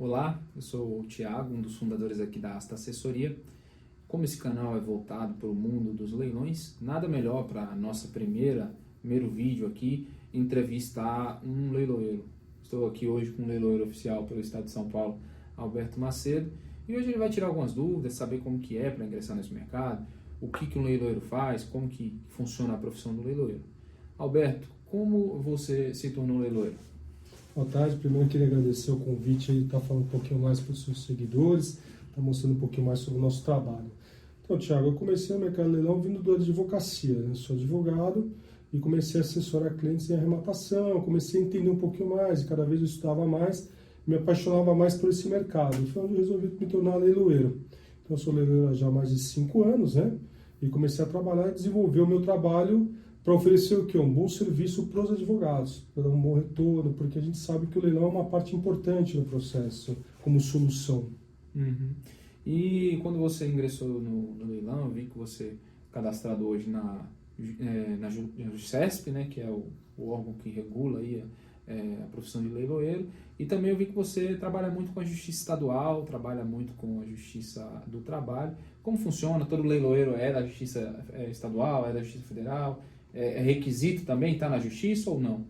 Olá, eu sou o Thiago, um dos fundadores aqui da Asta Assessoria. Como esse canal é voltado para o mundo dos leilões, nada melhor para nossa primeiro vídeo aqui, entrevistar um leiloeiro. Estou aqui hoje com um leiloeiro oficial pelo Estado de São Paulo, Alberto Macedo, e hoje ele vai tirar algumas dúvidas, saber como que é para ingressar nesse mercado, o que um leiloeiro faz, como que funciona a profissão do leiloeiro. Alberto, como você se tornou leiloeiro? Boa tarde, primeiro eu queria agradecer o convite e estar falando um pouquinho mais para os seus seguidores, estar mostrando um pouquinho mais sobre o nosso trabalho. Então, Thiago, eu comecei no mercado de leilão vindo da advocacia, né? Sou advogado e comecei a assessorar clientes em arrematação, comecei a entender um pouquinho mais e cada vez eu estudava mais, me apaixonava mais por esse mercado. E foi onde eu resolvi me tornar leiloeiro. Então, eu sou leiloeiro há já mais de 5 anos, né? E comecei a trabalhar e desenvolver o meu trabalho para oferecer o quê? Um bom serviço para os advogados, para dar um bom retorno, porque a gente sabe que o leilão é uma parte importante no processo, como solução. Uhum. E quando você ingressou no leilão, eu vi que você é cadastrado hoje na JUSESP, né, que é o órgão que regula aí a profissão de leiloeiro, e também eu vi que você trabalha muito com a justiça estadual, trabalha muito com a justiça do trabalho. Como funciona? Todo leiloeiro é da justiça estadual, é da justiça federal? É requisito também estar na justiça ou não?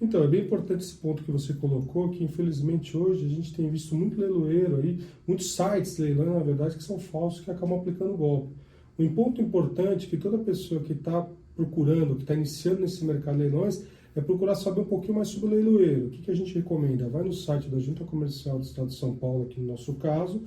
Então, é bem importante esse ponto que você colocou, que infelizmente hoje a gente tem visto muito leiloeiro aí, muitos sites de leilão, na verdade, que são falsos, que acabam aplicando golpe. Um ponto importante que toda pessoa que está procurando, que está iniciando nesse mercado de leilões, é procurar saber um pouquinho mais sobre o leiloeiro. O que a gente recomenda? Vai no site da Junta Comercial do Estado de São Paulo, aqui no nosso caso,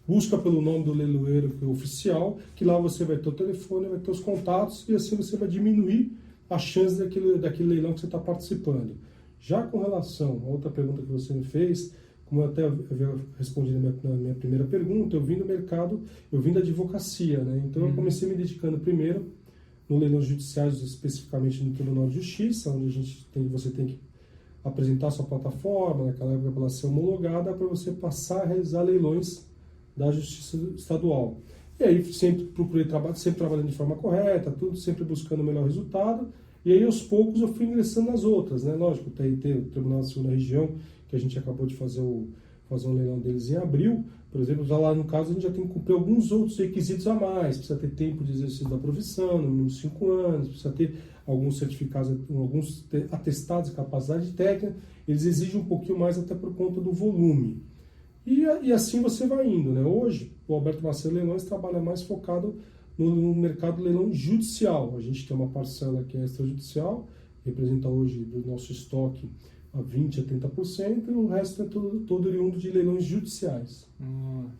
busca pelo nome do leiloeiro oficial, que lá você vai ter o telefone, vai ter os contatos, e assim você vai diminuir a chance daquele leilão que você está participando. Já com relação a outra pergunta que você me fez, como eu até respondi na minha primeira pergunta, eu vim do mercado, eu vim da advocacia, né? Então eu comecei me dedicando primeiro no leilões judiciais, especificamente no Tribunal de Justiça, onde você tem que apresentar sua plataforma, naquela época para ela ser homologada, para você passar a realizar leilões da Justiça Estadual. E aí sempre procurei sempre trabalhando de forma correta, tudo sempre buscando o melhor resultado. E aí aos poucos eu fui ingressando nas outras, né? Lógico, o TRT, o Tribunal da Segunda Região, que a gente acabou de fazer um leilão deles em abril, por exemplo, já lá no caso a gente já tem que cumprir alguns outros requisitos a mais, precisa ter tempo de exercício da profissão, no mínimo 5 anos, precisa ter alguns certificados, alguns atestados de capacidade técnica, eles exigem um pouquinho mais até por conta do volume. E assim você vai indo, né? Hoje, o Alberto Macedo Leilões trabalha mais focado no mercado de leilão judicial. A gente tem uma parcela que é extrajudicial, representa hoje do nosso estoque a 20% a 30%, e o resto é todo oriundo de leilões judiciais.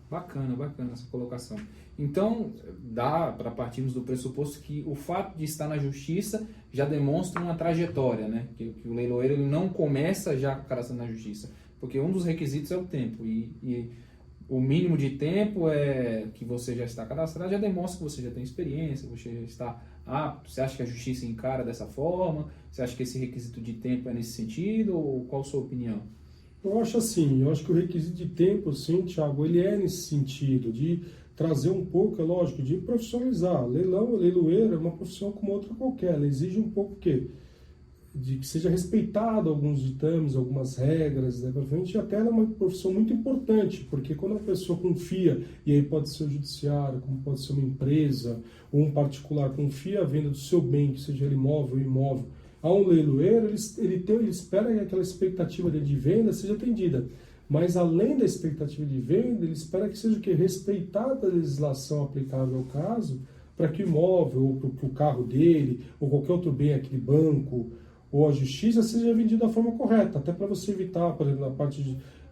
Bacana essa colocação. Então, dá para partirmos do pressuposto que o fato de estar na justiça já demonstra uma trajetória, né? Que o leiloeiro ele não começa já cadastrando na justiça, porque um dos requisitos é o tempo, e o mínimo de tempo que você já está cadastrado já demonstra que você já tem experiência, você já está apto. Você acha que a justiça encara dessa forma? Você acha que esse requisito de tempo é nesse sentido, ou qual a sua opinião? Eu acho assim, eu acho que o requisito de tempo, sim, Thiago, ele é nesse sentido, de trazer um pouco, é lógico, de profissionalizar. Leiloeiro é uma profissão como outra qualquer, ela exige um pouco o quê? De que seja respeitado alguns ditames, algumas regras, né, para frente, e até ela é uma profissão muito importante, porque quando a pessoa confia, e aí pode ser o judiciário, como pode ser uma empresa, ou um particular, confia a venda do seu bem, que seja ele imóvel ou imóvel, a um leiloeiro, ele espera que aquela expectativa dele de venda seja atendida. Mas além da expectativa de venda, ele espera que seja o quê? Respeitada a legislação aplicável ao caso, para que o imóvel, ou que o carro dele, ou qualquer outro bem, aquele banco, ou a justiça, seja vendido da forma correta, até para você evitar, por exemplo, na parte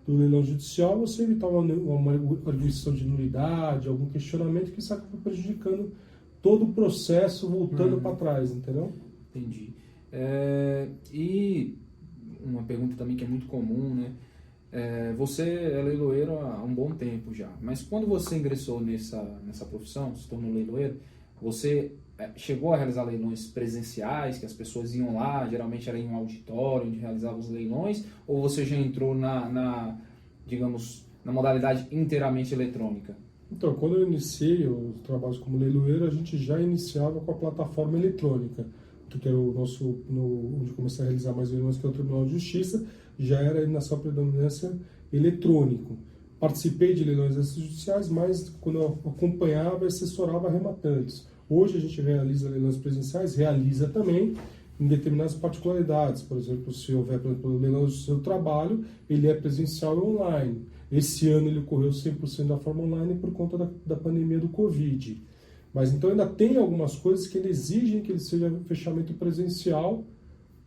do leilão judicial, você evitar uma arguição de nulidade, algum questionamento que isso acaba prejudicando todo o processo, voltando para trás, entendeu? Entendi. E uma pergunta também que é muito comum, né? Você é leiloeiro há um bom tempo já, mas quando você ingressou nessa profissão, se tornou leiloeiro, você chegou a realizar leilões presenciais, que as pessoas iam lá, geralmente era em um auditório onde realizavam os leilões, ou você já entrou digamos, na modalidade inteiramente eletrônica? Então, quando eu iniciei os trabalhos como leiloeiro, a gente já iniciava com a plataforma eletrônica, que era onde comecei a realizar mais leilões, que é o Tribunal de Justiça, já era na sua predominância eletrônico. Participei de leilões extrajudiciais, mas quando eu acompanhava e assessorava arrematantes. Hoje a gente realiza leilões presenciais, realiza também em determinadas particularidades. Por exemplo, se houver, por exemplo, o leilão do seu trabalho, ele é presencial e online. Esse ano ele ocorreu 100% da forma online por conta da pandemia do Covid. Mas então ainda tem algumas coisas que ele exigem que ele seja fechamento presencial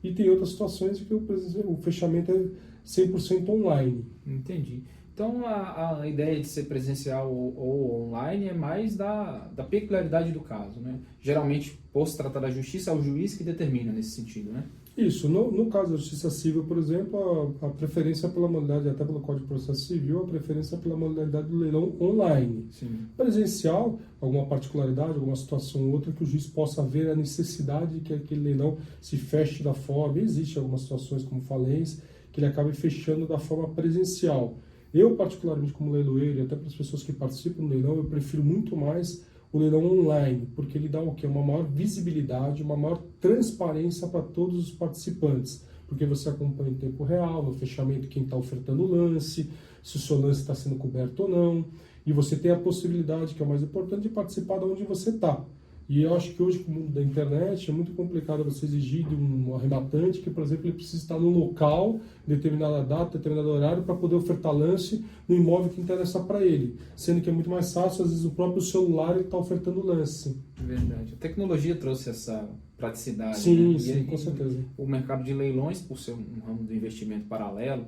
e tem outras situações que o fechamento é 100% online. Entendi. Então, a ideia de ser presencial ou online é mais da peculiaridade do caso, né? Geralmente, por se tratar da justiça, é o juiz que determina nesse sentido, né? Isso. No caso da justiça civil, por exemplo, a preferência pela modalidade, até pelo Código de Processo Civil, a preferência pela modalidade do leilão online. Sim. Presencial, alguma particularidade, alguma situação ou outra que o juiz possa ver a necessidade de que aquele leilão se feche da forma. Existem algumas situações, como falência, que ele acabe fechando da forma presencial. Eu, particularmente, como leiloeiro, e até para as pessoas que participam do leilão, eu prefiro muito mais o leilão online, porque ele dá o quê? Uma maior visibilidade, uma maior transparência para todos os participantes, porque você acompanha em tempo real, no fechamento, quem está ofertando o lance, se o seu lance está sendo coberto ou não, e você tem a possibilidade, que é o mais importante, de participar de onde você está. E eu acho que hoje, com o mundo da internet, é muito complicado você exigir de um arrematante que, por exemplo, ele precisa estar no local, determinada data, determinado horário, para poder ofertar lance no imóvel que interessa para ele. Sendo que é muito mais fácil, às vezes, o próprio celular está ofertando lance. Verdade. A tecnologia trouxe essa praticidade. Sim, né? sim, com certeza. O mercado de leilões, por ser um ramo do investimento paralelo,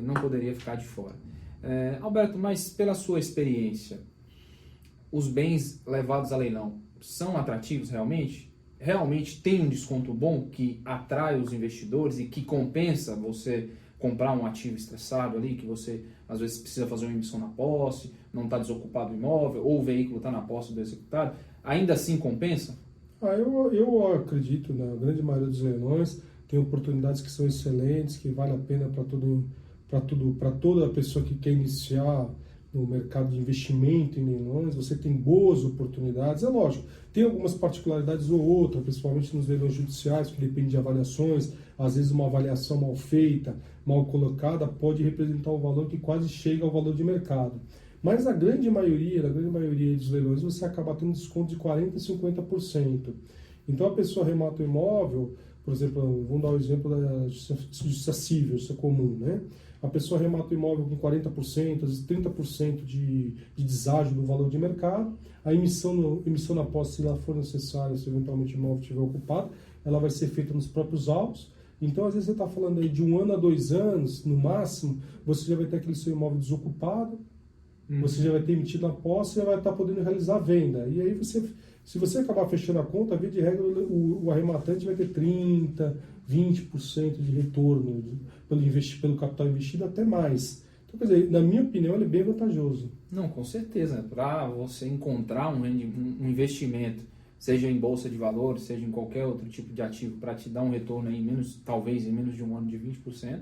não poderia ficar de fora. Alberto, mas pela sua experiência, os bens levados a leilão são atrativos realmente? Realmente tem um desconto bom que atrai os investidores e que compensa você comprar um ativo estressado ali, que você às vezes precisa fazer uma emissão na posse, não está desocupado o imóvel, ou o veículo está na posse do executado, ainda assim compensa? Eu acredito, na grande maioria dos leilões, tem oportunidades que são excelentes, que vale a pena para toda pessoa que quer iniciar no mercado de investimento em leilões. Você tem boas oportunidades, é lógico, tem algumas particularidades ou outra, principalmente nos leilões judiciais, que depende de avaliações, às vezes uma avaliação mal feita, mal colocada, pode representar um valor que quase chega ao valor de mercado. Mas na grande maioria dos leilões, você acaba tendo desconto de 40% e 50%. Então a pessoa remata o imóvel, por exemplo, vamos dar o exemplo da justiça civil, isso é comum, né? A pessoa remata o imóvel com 40%, às vezes 30% de deságio do valor de mercado. A emissão na posse, se ela for necessária, se eventualmente o imóvel estiver ocupado, ela vai ser feita nos próprios autos. Então, às vezes, você está falando aí de 1 ano a 2 anos, no máximo, você já vai ter aquele seu imóvel desocupado, você já vai ter emitido a posse e já vai estar podendo realizar a venda. E aí, se você acabar fechando a conta, via de regra, o arrematante vai ter 30%, 20% de retorno pelo capital investido, até mais. Então, quer dizer, na minha opinião, ele é bem vantajoso. Não, com certeza. Para você encontrar um investimento, seja em bolsa de valores, seja em qualquer outro tipo de ativo, para te dar um retorno aí talvez em menos de um ano de 20%,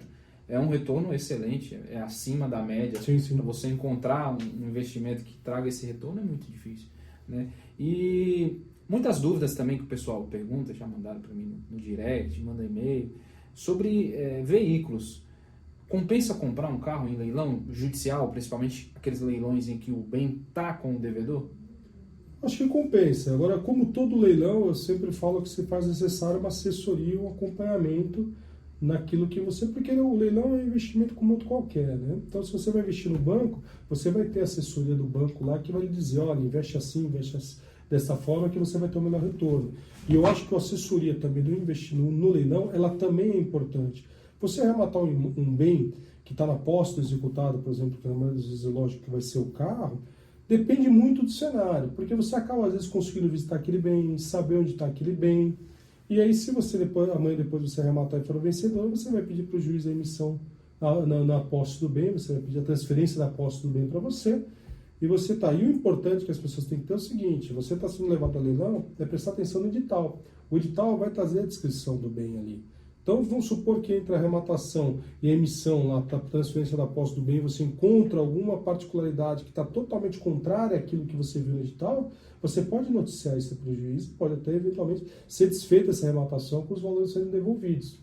é um retorno excelente, é acima da média. Sim, sim. Para você encontrar um investimento que traga esse retorno é muito difícil, né? E muitas dúvidas também que o pessoal pergunta, já mandaram para mim no direct, manda e-mail, sobre veículos. Compensa comprar um carro em leilão judicial, principalmente aqueles leilões em que o bem está com o devedor? Acho que compensa. Agora, como todo leilão, eu sempre falo que se faz necessário uma assessoria, um acompanhamento naquilo que você... Porque o leilão é um investimento como outro qualquer, né? Então, se você vai investir no banco, você vai ter a assessoria do banco lá que vai lhe dizer, olha, investe assim, investe assim, dessa forma que você vai ter o melhor retorno. E eu acho que a assessoria também do investir no leilão, ela também é importante. Você arrematar um bem que está na posse do executado, por exemplo, que na maioria das vezes é lógico que vai ser o carro, depende muito do cenário, porque você acaba às vezes conseguindo visitar aquele bem, saber onde está aquele bem, e aí se você amanhã depois você arrematar e for o vencedor, você vai pedir para o juiz a emissão na posse do bem, você vai pedir a transferência da posse do bem para você, e você está. E o importante que as pessoas têm que ter é o seguinte, você está sendo levado a leilão, é prestar atenção no edital. O edital vai trazer a descrição do bem ali. Então, vamos supor que entre a arrematação e a emissão, lá, para a transferência da posse do bem, você encontra alguma particularidade que está totalmente contrária àquilo que você viu no edital, você pode noticiar isso para o juiz, pode até eventualmente ser desfeita essa arrematação com os valores sendo devolvidos.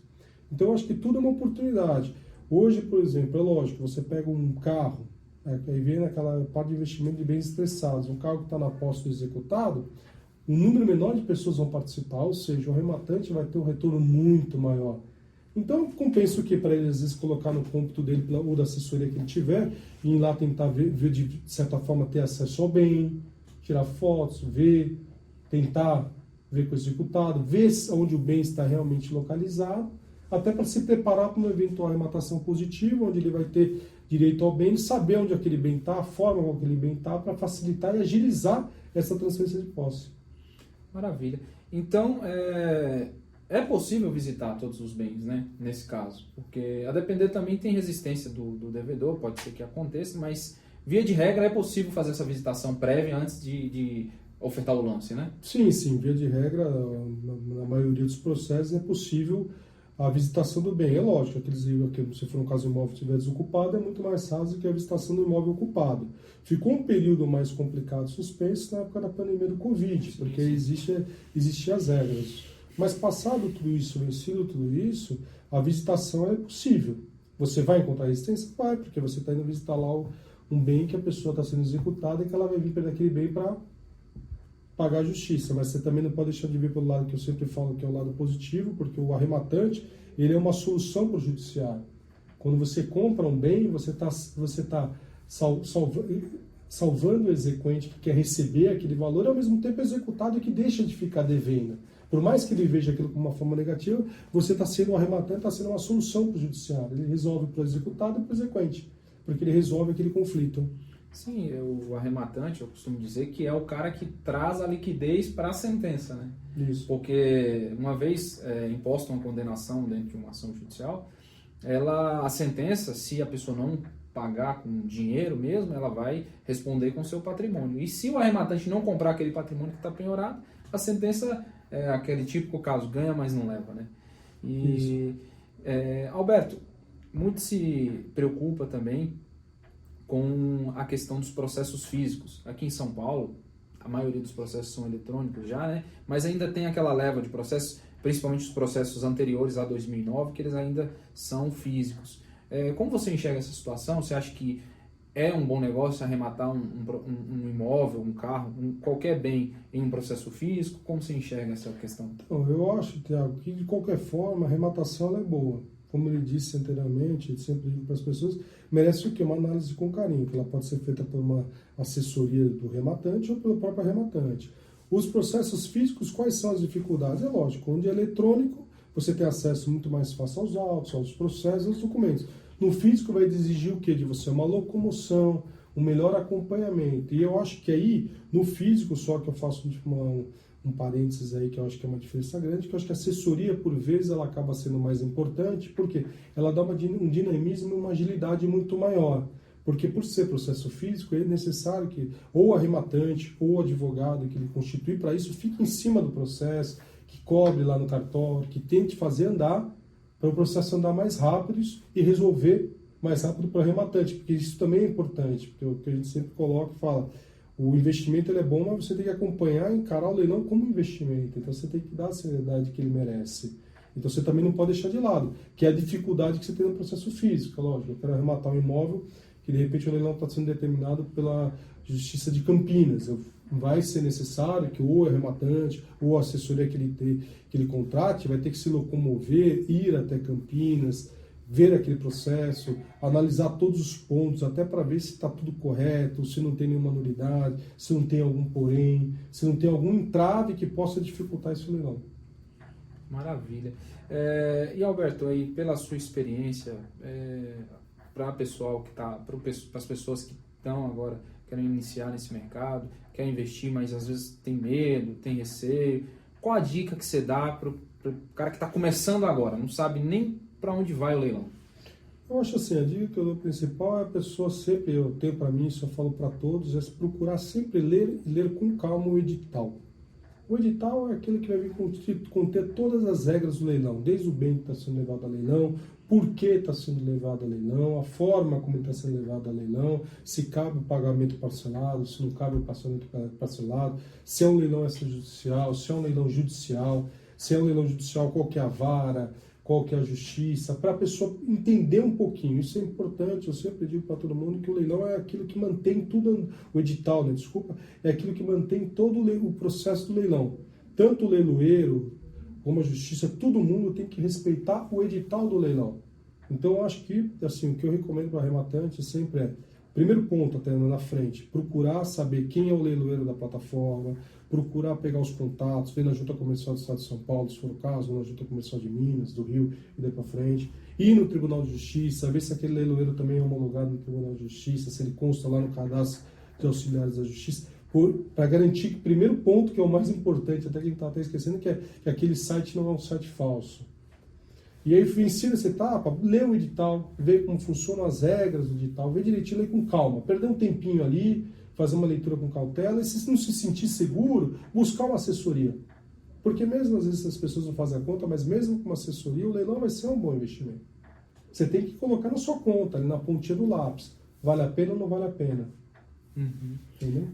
Então, eu acho que tudo é uma oportunidade. Hoje, por exemplo, é lógico, você pega um carro, aí vem naquela parte de investimento de bens estressados, um carro que está na posse do executado, um número menor de pessoas vão participar, ou seja, o arrematante vai ter um retorno muito maior. Então, compensa o que para ele, às vezes, colocar no cômputo dele ou da assessoria que ele tiver, e ir lá tentar ver de certa forma, ter acesso ao bem, tirar fotos, ver, tentar ver com o executado, ver onde o bem está realmente localizado, até para se preparar para uma eventual arrematação positiva, onde ele vai ter direito ao bem, saber onde aquele bem está, a forma como aquele bem está, para facilitar e agilizar essa transferência de posse. Maravilha. Então, é possível visitar todos os bens, né, nesse caso, porque a depender também tem resistência do devedor, pode ser que aconteça, mas via de regra é possível fazer essa visitação prévia antes de ofertar o lance, né? Sim, via de regra, na maioria dos processos é possível a visitação do bem. É lógico, se for um caso o imóvel estiver desocupado, é muito mais raso que a visitação do imóvel ocupado. Ficou um período mais complicado, suspenso, na época da pandemia do Covid, porque existiam as regras. Mas passado tudo isso, vencido tudo isso, a visitação é possível. Você vai encontrar resistência? Vai, porque você está indo visitar lá um bem que a pessoa está sendo executada e que ela vai vir perder aquele bem para pagar a justiça. Mas você também não pode deixar de ver pelo lado que eu sempre falo, que é o lado positivo, porque o arrematante, ele é uma solução para o judiciário. Quando você compra um bem, você tá salvando o exequente que quer receber aquele valor, e ao mesmo tempo executado que deixa de ficar devendo. Por mais que ele veja aquilo como uma forma negativa, você está sendo um arrematante, está sendo uma solução para o judiciário. Ele resolve para o executado e para o exequente, porque ele resolve aquele conflito. Sim, o arrematante, eu costumo dizer que é o cara que traz a liquidez para a sentença, né? Isso. Porque uma vez imposta uma condenação dentro de uma ação judicial, a sentença, se a pessoa não pagar com dinheiro mesmo, ela vai responder com seu patrimônio. E se o arrematante não comprar aquele patrimônio que está penhorado, a sentença é aquele típico caso, ganha, mas não leva, né? E, Alberto, muito se preocupa também com a questão dos processos físicos. Aqui em São Paulo, a maioria dos processos são eletrônicos já, né? Mas ainda tem aquela leva de processos, principalmente os processos anteriores a 2009, que eles ainda são físicos. Como você enxerga essa situação? Você acha que é um bom negócio arrematar um imóvel, um carro, qualquer bem em um processo físico? Como você enxerga essa questão? Então, eu acho, Thiago, que de qualquer forma a arrematação é boa. Como ele disse anteriormente, eu sempre digo para as pessoas, merece o quê? Uma análise com carinho, que ela pode ser feita por uma assessoria do rematante ou pelo próprio rematante. Os processos físicos, quais são as dificuldades? É lógico, onde é eletrônico, você tem acesso muito mais fácil aos autos, aos processos, aos documentos. No físico vai exigir o quê? De você uma locomoção, um melhor acompanhamento. E eu acho que aí, no físico, só que eu faço um parênteses aí, que eu acho que é uma diferença grande, que eu acho que a assessoria, por vezes, ela acaba sendo mais importante, porque ela dá um dinamismo e uma agilidade muito maior. Porque por ser processo físico, é necessário que ou o arrematante ou o advogado que ele constitui para isso fique em cima do processo, que cobre lá no cartório, que tente fazer andar, para o processo andar mais rápido e resolver mais rápido para o arrematante, porque isso também é importante, porque o que a gente sempre coloca e fala, o investimento ele é bom, mas você tem que acompanhar e encarar o leilão como investimento, então você tem que dar a seriedade que ele merece. Então você também não pode deixar de lado, que é a dificuldade que você tem no processo físico, lógico, eu quero arrematar um imóvel que de repente o leilão está sendo determinado pela Justiça de Campinas, vai ser necessário que ou o arrematante ou a assessoria que ele contrate vai ter que se locomover, ir até Campinas, ver aquele processo, analisar todos os pontos, até para ver se está tudo correto, se não tem nenhuma nulidade, se não tem algum porém, se não tem algum entrave que possa dificultar esse leilão. Maravilha. E Alberto, aí pela sua experiência, para as pessoas que estão agora querem iniciar nesse mercado, querem investir, mas às vezes tem medo, tem receio, qual a dica que você dá para o cara que está começando agora, não sabe nem para onde vai o leilão? Eu acho assim, a dica que eu dou principal é a pessoa sempre, eu tenho para mim, isso eu falo para todos, é procurar sempre ler com calma o edital. O edital é aquele que vai vir conter todas as regras do leilão, desde o bem que está sendo levado a leilão, por que está sendo levado a leilão, a forma como está sendo levado a leilão, se cabe o pagamento parcelado, se não cabe o pagamento parcelado, se é um leilão extrajudicial, se é um leilão judicial, se é um leilão judicial, qual que é a vara, qual que é a justiça, para a pessoa entender um pouquinho. Isso é importante, eu sempre digo para todo mundo que o leilão é aquilo que mantém tudo, o edital, né, desculpa, é aquilo que mantém todo o processo do leilão. Tanto o leiloeiro como a justiça, todo mundo tem que respeitar o edital do leilão. Então, eu acho que, assim, o que eu recomendo para arrematante sempre é, primeiro ponto, até na frente, procurar saber quem é o leiloeiro da plataforma, procurar pegar os contatos, ver na Junta Comercial do Estado de São Paulo, se for o caso, ou na Junta Comercial de Minas, do Rio e daí para frente, ir no Tribunal de Justiça, ver se aquele leiloeiro também é homologado no Tribunal de Justiça, se ele consta lá no cadastro de auxiliares da Justiça, para garantir que o primeiro ponto, que é o mais importante, até quem está até esquecendo, que aquele site não é um site falso. E aí vencida essa etapa, lê o edital, vê como funcionam as regras do edital, vê direitinho, lê com calma, perder um tempinho ali, fazer uma leitura com cautela, e se não se sentir seguro, buscar uma assessoria. Porque mesmo às vezes as pessoas não fazem a conta, mas mesmo com uma assessoria, o leilão vai ser um bom investimento. Você tem que colocar na sua conta, ali na pontinha do lápis, vale a pena ou não vale a pena. Uhum. Entendeu?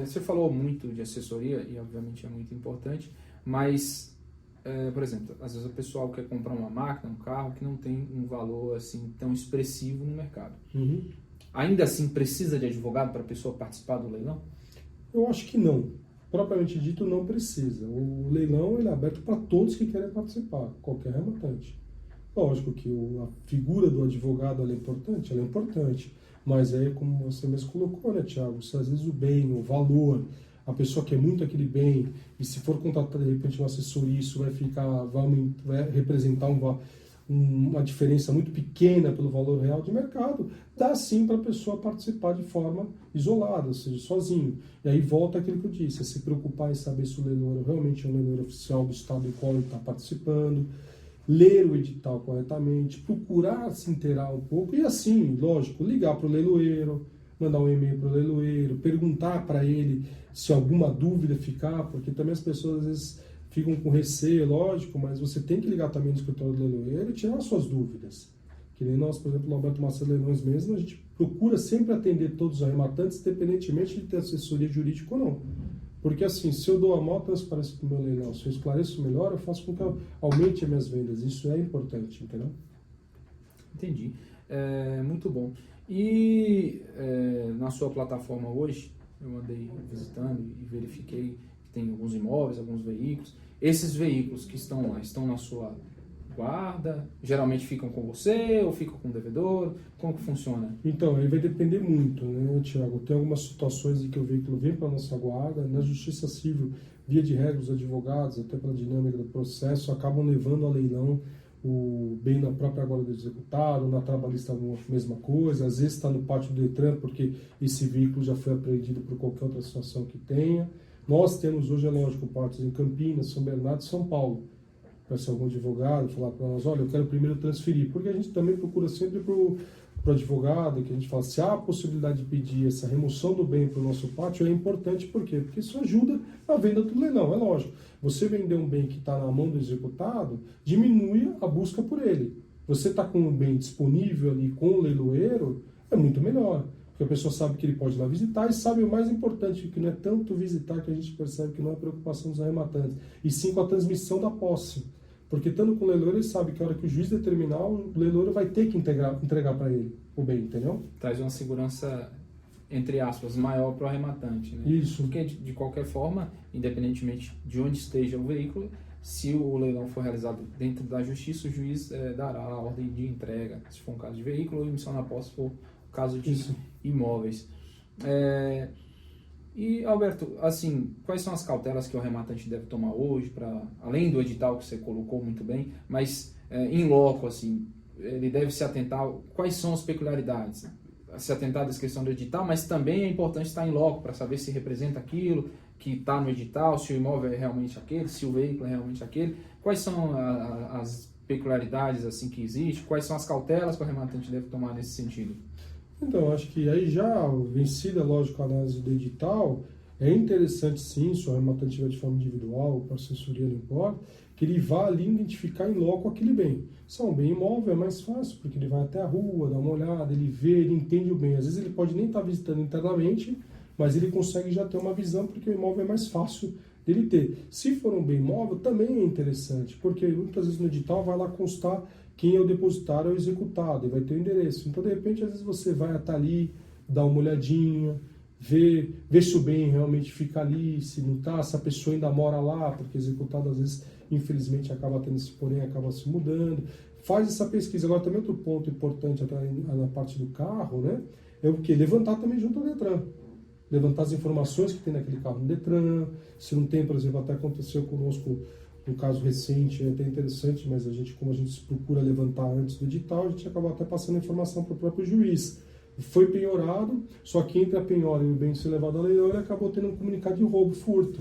Você falou muito de assessoria, e obviamente é muito importante, mas... por exemplo, às vezes o pessoal quer comprar uma máquina, um carro que não tem um valor assim tão expressivo no mercado. Uhum. Ainda assim precisa de advogado para a pessoa participar do leilão? Eu acho que não. Propriamente dito, não precisa. O leilão ele é aberto para todos que querem participar, qualquer rematante. Lógico que a figura do advogado ela é importante, mas é como você mesmo colocou, né, Thiago? Se às vezes o bem, o valor, a pessoa quer muito aquele bem, e se for contratar de repente uma assessoria, isso vai representar uma diferença muito pequena pelo valor real de mercado, dá sim para a pessoa participar de forma isolada, ou seja, sozinho. E aí volta aquilo que eu disse, é se preocupar em saber se o leiloeiro realmente é um leiloeiro oficial do estado em qual ele está participando, ler o edital corretamente, procurar se inteirar um pouco, e assim, lógico, ligar para o leiloeiro, mandar um e-mail para o leiloeiro, perguntar para ele se alguma dúvida ficar, porque também as pessoas às vezes ficam com receio, lógico, mas você tem que ligar também no escritório do leiloeiro e tirar suas dúvidas. Que nem nós, por exemplo, no Alberto Macedo Leilões mesmo, a gente procura sempre atender todos os arrematantes, independentemente de ter assessoria jurídica ou não. Porque assim, se eu dou a maior transparência para o meu leilão, se eu esclareço melhor, eu faço com que eu aumente as minhas vendas. Isso é importante, entendeu? Entendi. Muito bom. E na sua plataforma hoje, eu andei visitando e verifiquei que tem alguns imóveis, alguns veículos. Esses veículos que estão lá, estão na sua guarda? Geralmente ficam com você ou ficam com o devedor? Como que funciona? Então, aí vai depender muito, né, Tiago? Tem algumas situações em que o veículo vem para a nossa guarda. Na Justiça Civil, via de regra, os advogados, até pela dinâmica do processo, acabam levando a leilão o bem na própria guarda do executado, na trabalhista a mesma coisa, às vezes está no pátio do Detran porque esse veículo já foi apreendido por qualquer outra situação que tenha. Nós temos hoje, é lógico, pátios em Campinas, São Bernardo e São Paulo. Para ser algum advogado, falar para nós, olha, eu quero primeiro transferir, porque a gente também procura sempre para o advogado, que a gente fala, se há a possibilidade de pedir essa remoção do bem para o nosso pátio, é importante, por quê? Porque isso ajuda na venda do leilão, é lógico. Você vender um bem que está na mão do executado, diminui a busca por ele. Você está com um bem disponível ali com o leiloeiro, é muito melhor. Porque a pessoa sabe que ele pode ir lá visitar e sabe o mais importante, que não é tanto visitar que a gente percebe que não é a preocupação dos arrematantes, e sim com a transmissão da posse. Porque estando com o leiloeiro, ele sabe que a hora que o juiz determinar, o leiloeiro vai ter que entregar para ele o bem, entendeu? Traz uma segurança, entre aspas, maior para o arrematante, né? Isso. Porque, de qualquer forma, independentemente de onde esteja o veículo, se o leilão for realizado dentro da justiça, o juiz dará a ordem de entrega, se for um caso de veículo, ou emissão na posse, se for o caso de imóveis. E, Alberto, assim, quais são as cautelas que o arrematante deve tomar hoje, além do edital que você colocou muito bem, mas em loco, assim, ele deve se atentar, quais são as peculiaridades? Se atentar à descrição do edital, mas também é importante estar em loco para saber se representa aquilo que está no edital, se o imóvel é realmente aquele, se o veículo é realmente aquele. Quais são as peculiaridades assim que existem? Quais são as cautelas que o arrematante deve tomar nesse sentido? Então, acho que aí já vencida, lógico, a análise do edital, é interessante sim, se o arrematante estiver de forma individual ou para assessoria, não importa, que ele vá ali identificar em loco aquele bem. Se é um bem imóvel é mais fácil, porque ele vai até a rua, dá uma olhada, ele vê, ele entende o bem. Às vezes ele pode nem estar visitando internamente, mas ele consegue já ter uma visão, porque o imóvel é mais fácil dele ter. Se for um bem móvel, também é interessante, porque muitas vezes no edital vai lá constar quem é o depositário ou o executado, e vai ter o endereço. Então, de repente, às vezes você vai até ali, dá uma olhadinha, ver se o bem realmente fica ali, se não está, se a pessoa ainda mora lá, porque executado às vezes, infelizmente, acaba tendo esse porém, acaba se mudando. Faz essa pesquisa. Agora, também outro ponto importante até na parte do carro, né, é o que? Levantar também junto ao Detran. Levantar as informações que tem naquele carro no Detran. Se não tem, por exemplo, até aconteceu conosco um caso recente, é até interessante, mas como a gente procura levantar antes do edital, a gente acabou até passando a informação para o próprio juiz. Foi penhorado, só que entre a penhora e o bem ser levado a leilão, ele acabou tendo um comunicado de roubo, furto.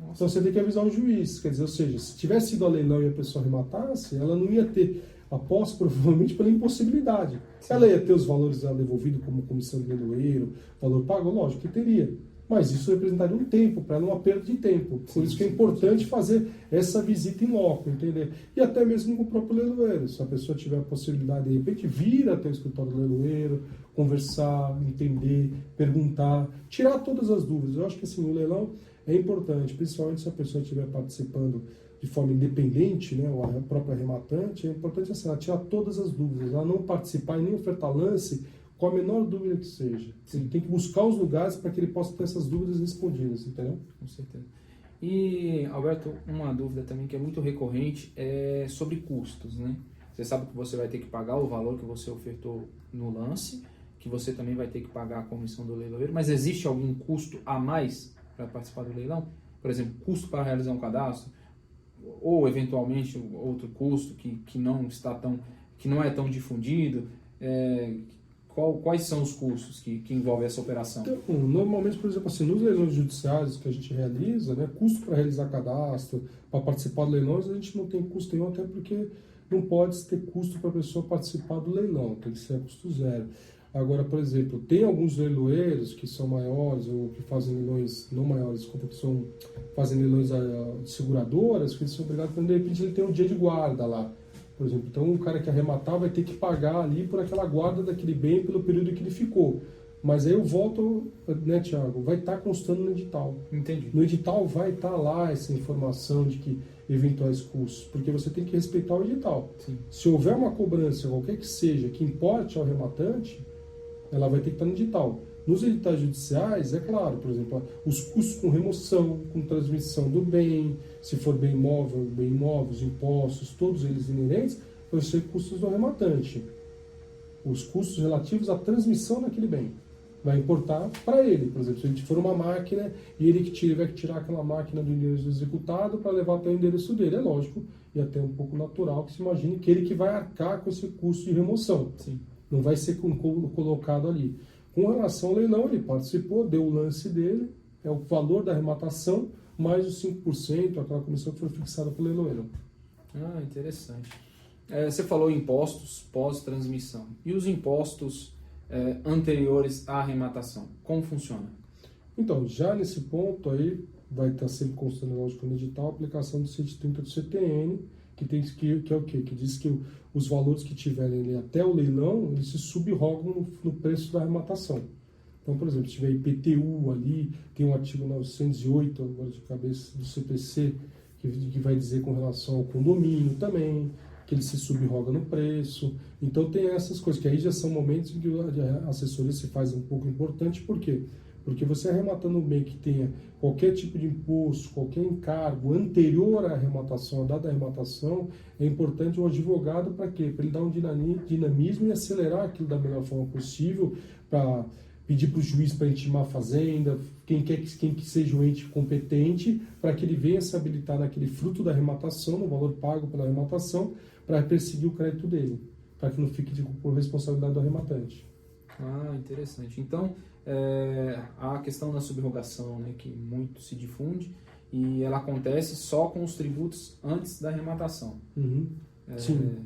Nossa. Então você tem que avisar o juiz, quer dizer, ou seja, se tivesse ido a leilão e a pessoa arrematasse, ela não ia ter a posse provavelmente pela impossibilidade. Sim. Ela ia ter os valores devolvidos como comissão de leiloeiro, valor pago, lógico que teria. Mas isso representaria um tempo, para ela uma perda de tempo. Por isso que é importante fazer essa visita em loco, entender? E até mesmo com o próprio leiloeiro. Se a pessoa tiver a possibilidade, de repente, vir até o escritório do leiloeiro, conversar, entender, perguntar, tirar todas as dúvidas. Eu acho que assim, o leilão é importante, principalmente se a pessoa estiver participando de forma independente, né, ou a própria rematante, é importante assim, ela tirar todas as dúvidas, ela não participar e nem ofertar lance com a menor dúvida que seja. Ele tem que buscar os lugares para que ele possa ter essas dúvidas respondidas, entendeu? Com certeza. E, Alberto, uma dúvida também que é muito recorrente é sobre custos, né? Você sabe que você vai ter que pagar o valor que você ofertou no lance, que você também vai ter que pagar a comissão do leiloeiro, mas existe algum custo a mais para participar do leilão? Por exemplo, custo para realizar um cadastro, ou eventualmente outro custo que não está tão, que não é tão difundido. Quais são os custos que envolvem essa operação? Então, normalmente, por exemplo, assim, nos leilões judiciários que a gente realiza, né, custo para realizar cadastro, para participar do leilões, a gente não tem custo nenhum, até porque não pode ter custo para a pessoa participar do leilão, tem que ser a custo zero. Agora, por exemplo, tem alguns leiloeiros que são maiores, ou que fazem leilões, não maiores, desculpa, fazem leilões de seguradoras, que eles são obrigados, de repente ele tem um dia de guarda lá. Por exemplo, então o cara que arrematar vai ter que pagar ali por aquela guarda daquele bem pelo período que ele ficou. Mas aí eu volto, né, Thiago, vai estar constando no edital. Entendi. No edital vai estar lá essa informação de que eventuais custos, porque você tem que respeitar o edital. Sim. Se houver uma cobrança, qualquer que seja, que importe ao rematante, ela vai ter que estar no edital. Nos editais judiciais, é claro, por exemplo, os custos com remoção, com transmissão do bem, se for bem imóvel, os impostos, todos eles inerentes, vão ser custos do rematante. Os custos relativos à transmissão daquele bem. Vai importar para ele, por exemplo, se a gente for uma máquina e ele que tiver que tirar aquela máquina do endereço executado para levar até o endereço dele, é lógico, e até um pouco natural que se imagine que ele que vai arcar com esse custo de remoção. Sim. Não vai ser colocado ali. Com relação ao leilão, ele participou, deu o lance dele, é o valor da arrematação, mais os 5%, aquela comissão que foi fixada pelo leiloeiro. Ah, interessante. Você falou impostos pós-transmissão. E os impostos anteriores à arrematação? Como funciona? Então, já nesse ponto aí, vai estar sempre constando, lógico, no edital, a aplicação do 130 do CTN, que é o quê? Que diz que os valores que tiverem ali até o leilão, eles se subrogam no preço da arrematação. Então, por exemplo, se tiver IPTU ali, tem um artigo 908, agora de cabeça, do CPC, que vai dizer com relação ao condomínio também, que ele se subroga no preço. Então tem essas coisas, que aí já são momentos em que a assessoria se faz um pouco importante. Por quê? Porque você arrematando um bem que tenha qualquer tipo de imposto, qualquer encargo anterior à arrematação, à data da arrematação, é importante o advogado para quê? Para ele dar um dinamismo e acelerar aquilo da melhor forma possível, para pedir para o juiz para intimar a fazenda, quem que seja o ente competente, para que ele venha se habilitar naquele fruto da arrematação, no valor pago pela arrematação, para perseguir o crédito dele, para que não fique por responsabilidade do arrematante. Ah, interessante. Então, a questão da subrogação, né, que muito se difunde, e ela acontece só com os tributos antes da arrematação. Uhum. Sim.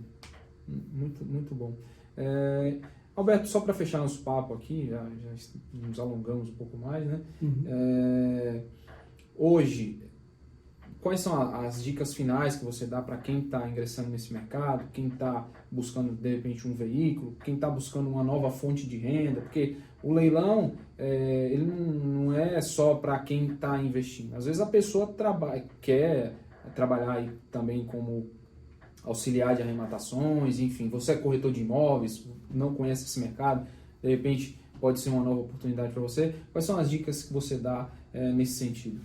Muito, muito bom. Alberto, só para fechar nosso papo aqui, já nos alongamos um pouco mais, né? Uhum. Hoje, quais são as dicas finais que você dá para quem está ingressando nesse mercado, quem está buscando, de repente, um veículo, quem está buscando uma nova fonte de renda? Porque o leilão, ele não é só para quem está investindo. Às vezes a pessoa quer trabalhar aí também como auxiliar de arrematações, enfim, você é corretor de imóveis, não conhece esse mercado, de repente pode ser uma nova oportunidade para você. Quais são as dicas que você dá nesse sentido?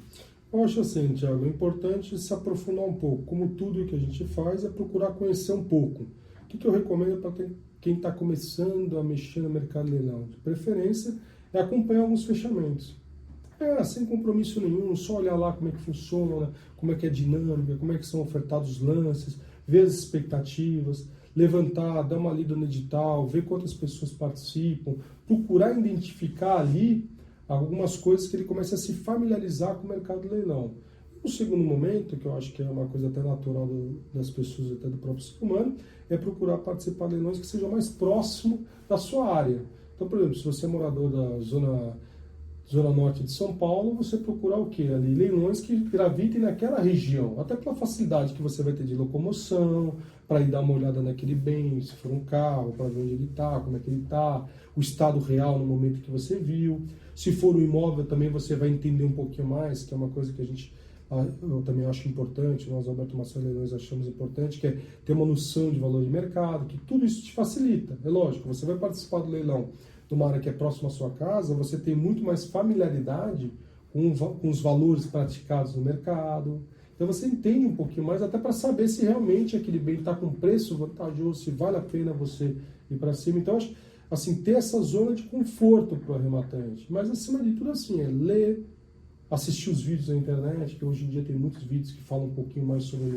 Eu acho assim, Thiago, é importante se aprofundar um pouco. Como tudo que a gente faz é procurar conhecer um pouco. O que eu recomendo para quem está começando a mexer no mercado de leilão? De preferência, é acompanhar alguns fechamentos. Sem compromisso nenhum, só olhar lá como é que funciona, como é que é a dinâmica, como é que são ofertados os lances, ver as expectativas, levantar, dar uma lida no edital, ver quantas pessoas participam, procurar identificar ali algumas coisas que ele comece a se familiarizar com o mercado de leilão. No segundo momento, que eu acho que é uma coisa até natural das pessoas, até do próprio ser humano, é procurar participar de leilões que sejam mais próximo da sua área. Então, por exemplo, se você é morador da zona norte de São Paulo, você procurar o quê? Ali, leilões que gravitem naquela região, até pela facilidade que você vai ter de locomoção, para ir dar uma olhada naquele bem, se for um carro, para ver onde ele está, como é que ele está, o estado real no momento que você viu. Se for um imóvel, também você vai entender um pouquinho mais, que é uma coisa que eu também acho importante, nós, Alberto Maciel Leilões, achamos importante, que é ter uma noção de valor de mercado, que tudo isso te facilita. É lógico, você vai participar do leilão de uma área que é próxima à sua casa, você tem muito mais familiaridade com os valores praticados no mercado. Então você entende um pouquinho mais, até para saber se realmente aquele bem está com preço vantajoso, se vale a pena você ir para cima. Então, acho assim, ter essa zona de conforto para o arrematante. Mas, acima de tudo, assim, é ler, assistir os vídeos na internet, que hoje em dia tem muitos vídeos que falam um pouquinho mais sobre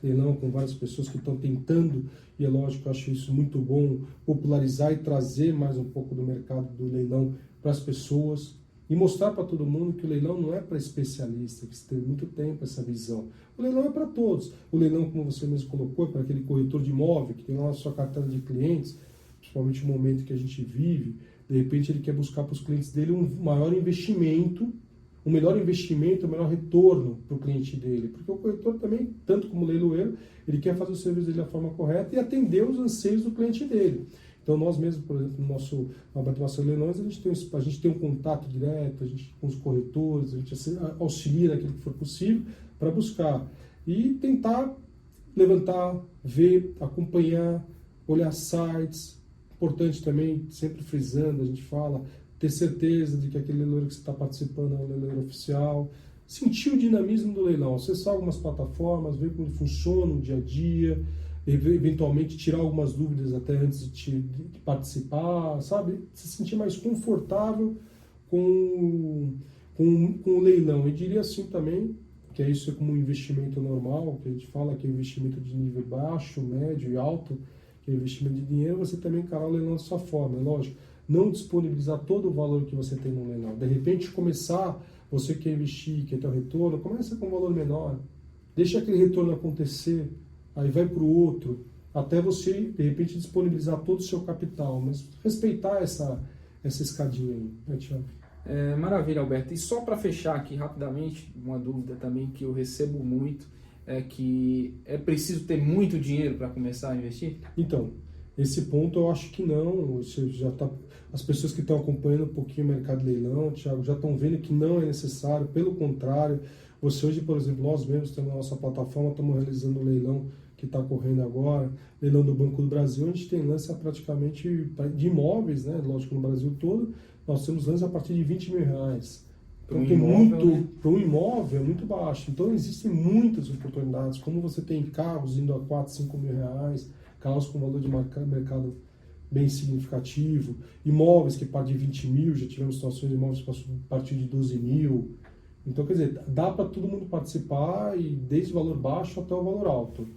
leilão com várias pessoas que estão tentando, e é lógico, eu acho isso muito bom, popularizar e trazer mais um pouco do mercado do leilão para as pessoas, e mostrar para todo mundo que o leilão não é para especialista, que você tem muito tempo essa visão. O leilão é para todos. O leilão, como você mesmo colocou, é para aquele corretor de imóvel que tem lá a sua carteira de clientes, principalmente no momento que a gente vive, de repente ele quer buscar para os clientes dele um maior investimento, o melhor investimento, o melhor retorno para o cliente dele. Porque o corretor também, tanto como o leiloeiro, ele quer fazer o serviço dele da forma correta e atender os anseios do cliente dele. Então nós mesmos, por exemplo, no nosso Alberto Maciel Leilões, a gente tem um contato direto, com os corretores, a gente auxilia naquilo que for possível para buscar e tentar levantar, ver, acompanhar, olhar sites. Importante também, sempre frisando, a gente fala, ter certeza de que aquele leiloeiro que você está participando é um leiloeiro oficial, sentir o dinamismo do leilão, acessar algumas plataformas, ver como funciona o dia a dia, eventualmente tirar algumas dúvidas até antes de participar, sabe? Se sentir mais confortável com o leilão. Eu diria assim também, que é isso como um investimento normal, que a gente fala que é investimento de nível baixo, médio e alto, que é investimento de dinheiro, você também encarar o leilão dessa forma, é lógico. Não disponibilizar todo o valor que você tem no leilão. De repente começar, você quer investir, quer ter um retorno, começa com um valor menor. Deixa aquele retorno acontecer, aí vai para o outro, até você, de repente, disponibilizar todo o seu capital. Mas respeitar essa escadinha aí, né, Thiago? Maravilha, Alberto. E só para fechar aqui rapidamente, uma dúvida também que eu recebo muito, é que é preciso ter muito dinheiro para começar a investir? Então, esse ponto eu acho que não. Você já tá, as pessoas que estão acompanhando um pouquinho o mercado de leilão, Thiago, já estão vendo que não é necessário, pelo contrário. Você hoje, por exemplo, nós mesmos temos na nossa plataforma, estamos realizando um leilão que está correndo agora, leilão do Banco do Brasil, a gente tem lance praticamente de imóveis, né? Lógico, no Brasil todo, nós temos lance a partir de R$20.000. Então tem muito, para um imóvel é muito baixo. Então existem muitas oportunidades, como você tem carros indo a R$4.000, R$5.000, carros com valor de mercado bem significativo, imóveis que partem de 20 mil, já tivemos situações de imóveis a partir de 12 mil. Então, quer dizer, dá para todo mundo participar, e desde o valor baixo até o valor alto.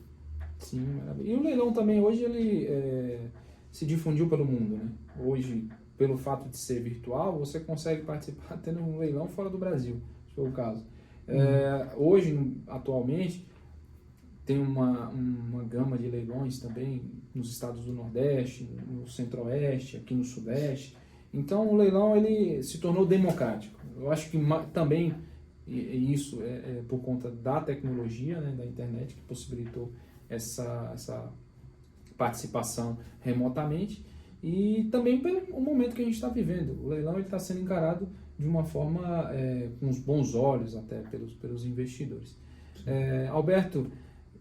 Sim, maravilha. E o leilão também, hoje ele se difundiu pelo mundo, né? Hoje, pelo fato de ser virtual, você consegue participar tendo um leilão fora do Brasil, se for o caso. Hoje, atualmente, tem uma gama de leilões também nos estados do Nordeste, no Centro-Oeste, aqui no Sudeste. Então, o leilão ele se tornou democrático. Eu acho que também e isso é por conta da tecnologia, né, da internet, que possibilitou essa participação remotamente, e também pelo momento que a gente está vivendo. O leilão está sendo encarado de uma forma com os bons olhos até pelos investidores. Alberto,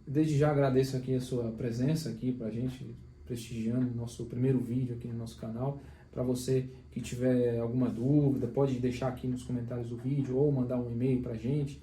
desde já agradeço aqui a sua presença aqui para a gente, prestigiando o nosso primeiro vídeo aqui no nosso canal. Para você que tiver alguma dúvida, pode deixar aqui nos comentários do vídeo ou mandar um e-mail para a gente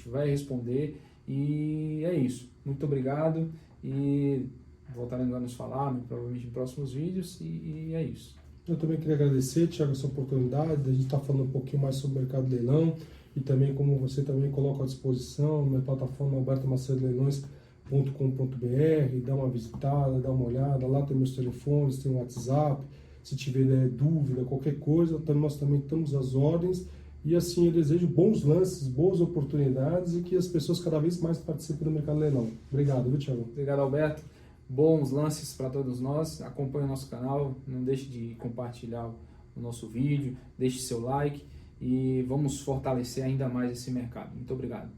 vai responder. E é isso. Muito obrigado e voltaremos a nos falar, provavelmente em próximos vídeos, e é isso. Eu também queria agradecer, Thiago, essa oportunidade de a gente estar falando um pouquinho mais sobre o mercado de leilão e também como você também coloca à disposição na plataforma albertomacedoleilões.com.br, dá uma visitada, dá uma olhada, lá tem meus telefones, tem o WhatsApp, se tiver dúvida, qualquer coisa, nós também estamos às ordens. E assim, eu desejo bons lances, boas oportunidades e que as pessoas cada vez mais participem do mercado de leilão. Obrigado, viu, Thiago? Obrigado, Alberto. Bons lances para todos nós. Acompanhe o nosso canal, não deixe de compartilhar o nosso vídeo, deixe seu like e vamos fortalecer ainda mais esse mercado. Muito obrigado.